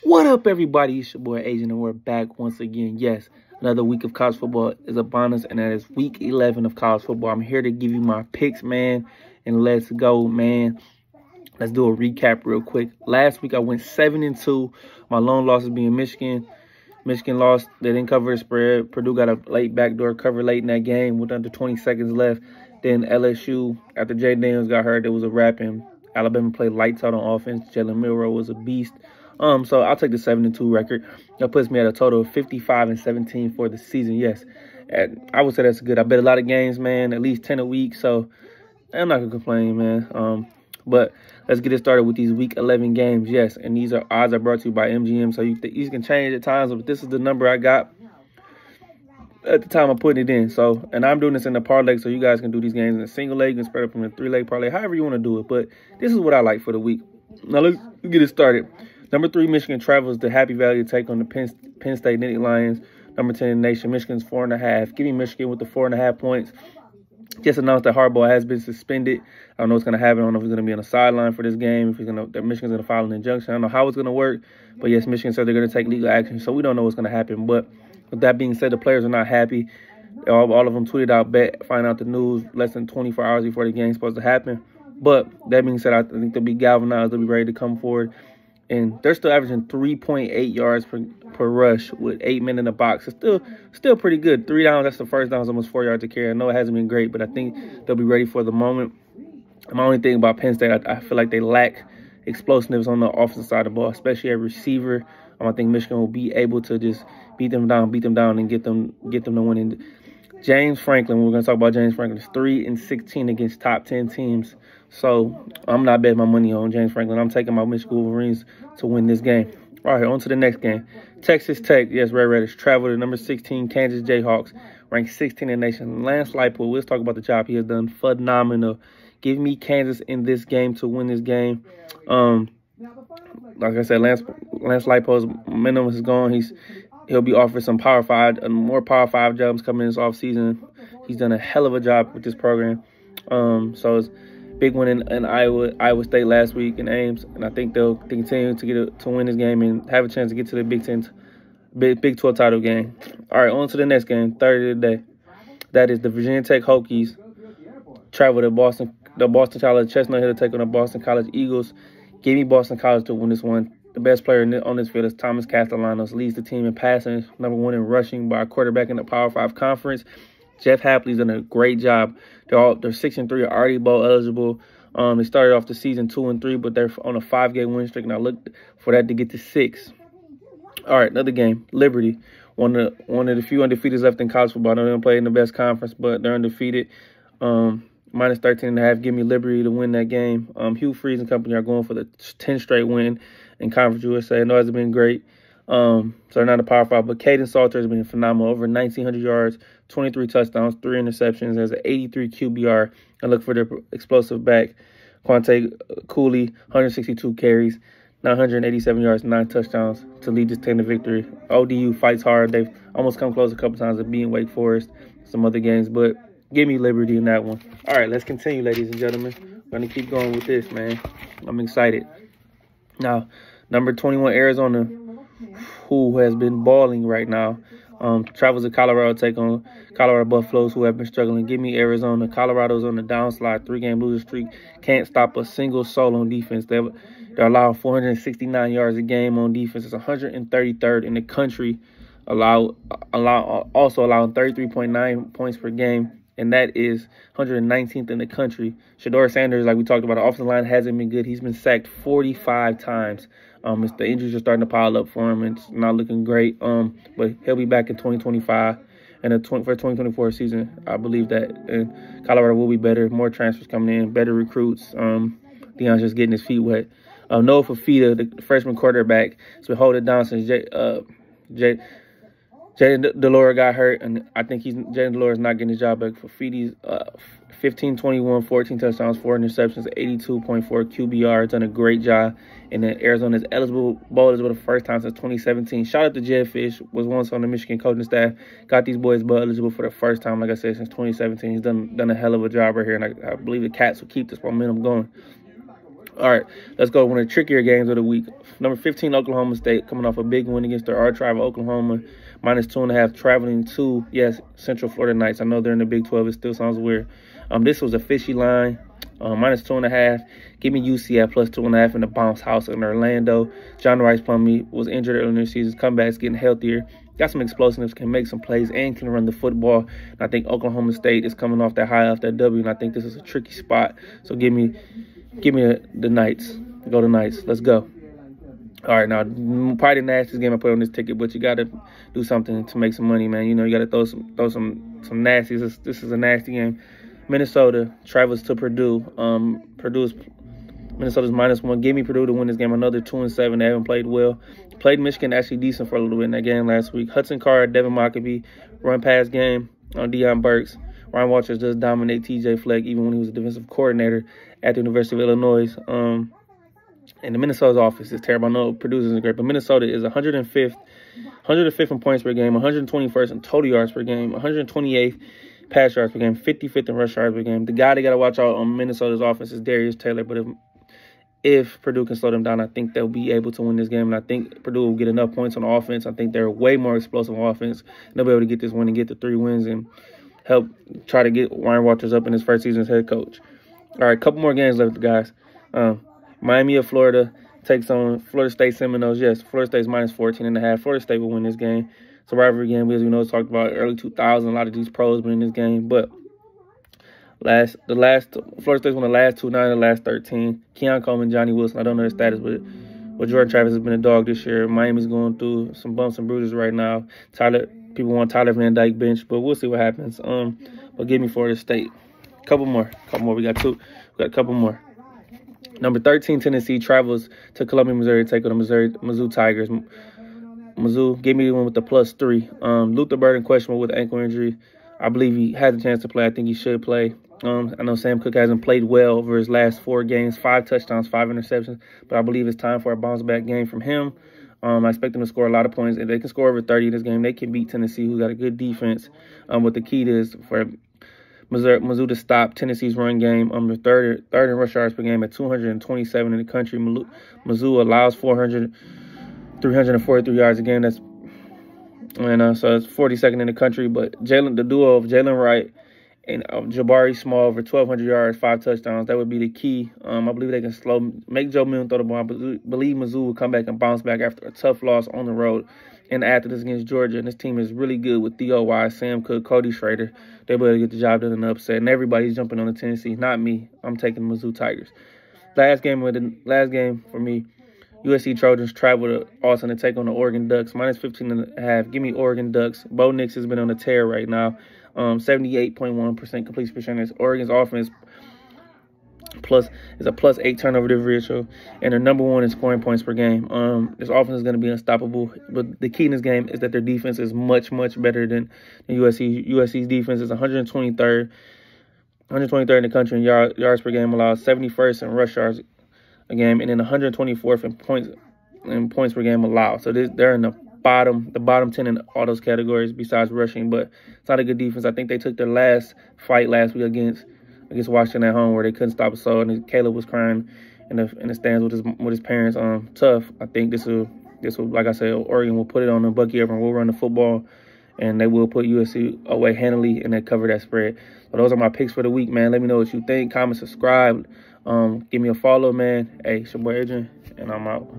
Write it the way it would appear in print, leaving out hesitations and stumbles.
What up, everybody? It's your boy Agent, and we're back once again. Yes, another week of college football is upon us, and that is week 11 of college football. I'm here to give you my picks, man, and let's go, man. Let's do a recap real quick. Last week, I went 7-2. My lone losses being Michigan. Michigan lost. They didn't cover the spread. Purdue got a late backdoor cover late in that game with under 20 seconds left. Then LSU, after Jay Daniels got hurt, it was a wrap, and Alabama played lights out on offense. Jalen Milroe was a beast. So I'll take the 7-2 record. That puts me at a total of 55-17 for the season. Yes, and I would say that's good. I bet a lot of games, man, at least 10 a week. So I'm not gonna complain, man. But let's get it started with these week 11 games. Yes, and these odds are brought to you by MGM. So you can change at times, but this is the number I got at the time I'm putting it in. So, and I'm doing this in the parlay, so you guys can do these games in a single leg and spread up from a 3-leg parlay, however you want to do it. But this is what I like for the week. Now let's get it started. Number 3, Michigan travels to Happy Valley to take on the Penn State Nittany Lions. Number 10 in the nation, Michigan's 4.5. Give me Michigan with the 4.5 points. Just announced that Harbaugh has been suspended. I don't know what's going to happen. I don't know if he's going to be on the sideline for this game, if Michigan's going to file an injunction. I don't know how it's going to work. But, yes, Michigan said they're going to take legal action, so we don't know what's going to happen. But with that being said, the players are not happy. All of them tweeted out, find out the news less than 24 hours before the game's supposed to happen. But that being said, I think they'll be galvanized. They'll be ready to come forward. And they're still averaging 3.8 yards per rush with 8 men in the box. It's still pretty good. 3 downs, that's the first down, is almost 4 yards to carry. I know it hasn't been great, but I think they'll be ready for the moment. My only thing about Penn State, I feel like they lack explosiveness on the offensive side of the ball, especially at receiver. I think Michigan will be able to just beat them down, and get them to win. James Franklin, we're going to talk about James Franklin, is 3-16 against top 10 teams. So I'm not betting my money on James Franklin. I'm taking my Michigan Wolverines to win this game. All right, on to the next game. Texas Tech, yes, Red Raiders, travel to number 16, Kansas Jayhawks, ranked 16 in the nation. Lance Leipold, let's talk about the job he has done. Phenomenal. Give me Kansas in this game to win this game. Like I said, Lance Leipold's momentum is gone. He'll be offered some Power 5, more Power 5 jobs coming this offseason. He's done a hell of a job with this program. So it's big win in Iowa State last week in Ames, and I think they'll continue to win this game and have a chance to get to the Big 12 title game. All right, on to the next game, third of the day. That is the Virginia Tech Hokies travel to the Boston College Chestnut Hill to take on the Boston College Eagles. Give me Boston College to win this one. The best player on this field is Thomas Castellanos. Leads the team in passing, number 1 in rushing by a quarterback in the Power 5 conference. Jeff Hapley's done a great job. They're 6-3, already bowl eligible. They started off the season 2-3, but they're on a 5-game win streak, and I look for that to get to 6. All right, another game. Liberty, one of the few undefeateds left in college football. I know they don't play in the best conference, but they're undefeated. Minus 13.5. Give me Liberty to win that game. Hugh Freeze and company are going for the 10th straight win in Conference USA. I know it hasn't been great. So they're not a Power 5, but Caden Salter has been phenomenal. Over 1,900 yards, 23 touchdowns, 3 interceptions. Has an 83 QBR. I look for their explosive back, Quante Cooley, 162 carries, 987 yards, 9 touchdowns to lead this team to victory. ODU fights hard. They've almost come close a couple times to beating Wake Forest, some other games, but give me Liberty in that one. All right, let's continue, ladies and gentlemen. We're going to keep going with this, man. I'm excited. Now, number 21, Arizona, who has been balling right now, travels to Colorado to take on Colorado Buffaloes, who have been struggling. Give me Arizona. Colorado's on the downslide, 3-game losing streak. Can't stop a single soul on defense. They're allowing 469 yards a game on defense. It's 133rd in the country, also allowing 33.9 points per game. And that is 119th in the country. Shedeur Sanders, like we talked about, the offensive line hasn't been good. He's been sacked 45 times. The injuries are starting to pile up for him. It's not looking great. But he'll be back in 2025. And for the 2024 season, I believe that. And Colorado will be better. More transfers coming in, better recruits. Deion's just getting his feet wet. Noah Fafita, the freshman quarterback, has been holding it down since Jaden Delora got hurt, and I think Jaden Delora's not getting his job back. For Feedy's 15-21, 14 touchdowns, 4 interceptions, 82.4 QBR. Done a great job. And then Arizona's bowl eligible the first time since 2017. Shout out to Jed Fish, was once on the Michigan coaching staff. Got these boys bowl eligible for the first time, like I said, since 2017. He's done a hell of a job right here, and I believe the Cats will keep this momentum going. All right, let's go. One of the trickier games of the week. Number 15, Oklahoma State, coming off a big win against their arch rival, Oklahoma, -2.5, traveling to, yes, Central Florida Knights. I know they're in the Big 12. It still sounds weird. This was a fishy line, -2.5. Give me UC at +2.5 in the bounce house in Orlando. John Rice Plumlee was injured earlier in the season. Comeback's getting healthier. Got some explosiveness, can make some plays, and can run the football. And I think Oklahoma State is coming off that high, off that W, and I think this is a tricky spot. So give me the Knights. Go to Knights. Let's go. All right, now, probably the nastiest game I put on this ticket, but you got to do something to make some money, man. You know, you got to throw some nasties. This is a nasty game. Minnesota travels to Purdue. Minnesota's -1. Give me Purdue to win this game. Another 2-7. They haven't played well. Played Michigan actually decent for a little bit in that game last week. Hudson Card, Devin Mockabee, run pass game on Deion Burks. Ryan Walters does dominate TJ Fleck even when he was a defensive coordinator at the University of Illinois. And the Minnesota's offense is terrible. I know Purdue isn't great, but Minnesota is 105th in points per game, 121st in total yards per game, 128th pass yards per game, 55th in rush yards per game. The guy they got to watch out on Minnesota's offense is Darius Taylor, but if Purdue can slow them down, I think they'll be able to win this game, and I think Purdue will get enough points on offense. I think they're way more explosive on offense. They'll be able to get this win and get the 3 wins and help try to get Ryan Walters up in his first season as head coach. All right, couple more games left, guys. Miami of Florida takes on Florida State Seminoles. Yes, Florida State's -14.5. Florida State will win this game. It's a rivalry game because we know it's talked about early 2000. A lot of these pros win this game, but Florida State's won the last 2, 9 of the last 13. Keon Coleman, Johnny Wilson, I don't know their status, but Jordan Travis has been a dog this year. Miami's going through some bumps and bruises right now. People want Tyler Van Dyke bench, but we'll see what happens. But give me Florida State. Couple more. We got a couple more. Number 13, Tennessee travels to Columbia, Missouri to take on the Mizzou Tigers. Mizzou, give me the one with the +3. Luther Burden questionable with ankle injury. I believe he has a chance to play. I think he should play. I know Sam Cook hasn't played well over his last 4 games, 5 touchdowns, 5 interceptions, but I believe it's time for a bounce-back game from him. I expect them to score a lot of points. If they can score over 30 in this game, they can beat Tennessee, who's got a good defense. But the key is for Mizzou to stop Tennessee's run game. Third in rush yards per game at 227 in the country. Mizzou allows 343 yards a game. So it's 42nd in the country. But the duo of Jalen Wright and Jabari Small over 1,200 yards, 5 touchdowns. That would be the key. I believe they can make Joe Milton throw the ball. I believe Mizzou will come back and bounce back after a tough loss on the road. And after this against Georgia, and this team is really good with Theo Wise, Sam Cook, Cody Schrader. They'll be able to get the job done in the upset. And everybody's jumping on the Tennessee. Not me. I'm taking the Mizzou Tigers. Last game for me, USC Trojans travel to Austin to take on the Oregon Ducks. -15.5. Give me Oregon Ducks. Bo Nix has been on a tear right now. 78.1% completion percentage. Oregon's offense is a +8 turnover differential, and they're #1 in scoring points per game. This offense is going to be unstoppable, but the key in this game is that their defense is much, much better than USC. USC's defense is 123rd in the country in yards per game allowed, 71st in rush yards a game, and then 124th in points per game allowed. So they're in the bottom 10 in all those categories besides rushing, but it's not a good defense. I think they took their last fight last week against Washington at home, where they couldn't stop us. So, and Caleb was crying in the stands with his parents. Tough. I think this will, like I said, Oregon will put it on the Bucky Everett. We'll run the football, and they will put USC away handily, and they cover that spread. So those are my picks for the week, man. Let me know what you think. Comment, subscribe. Give me a follow, man. Hey, it's your boy Adrian, and I'm out.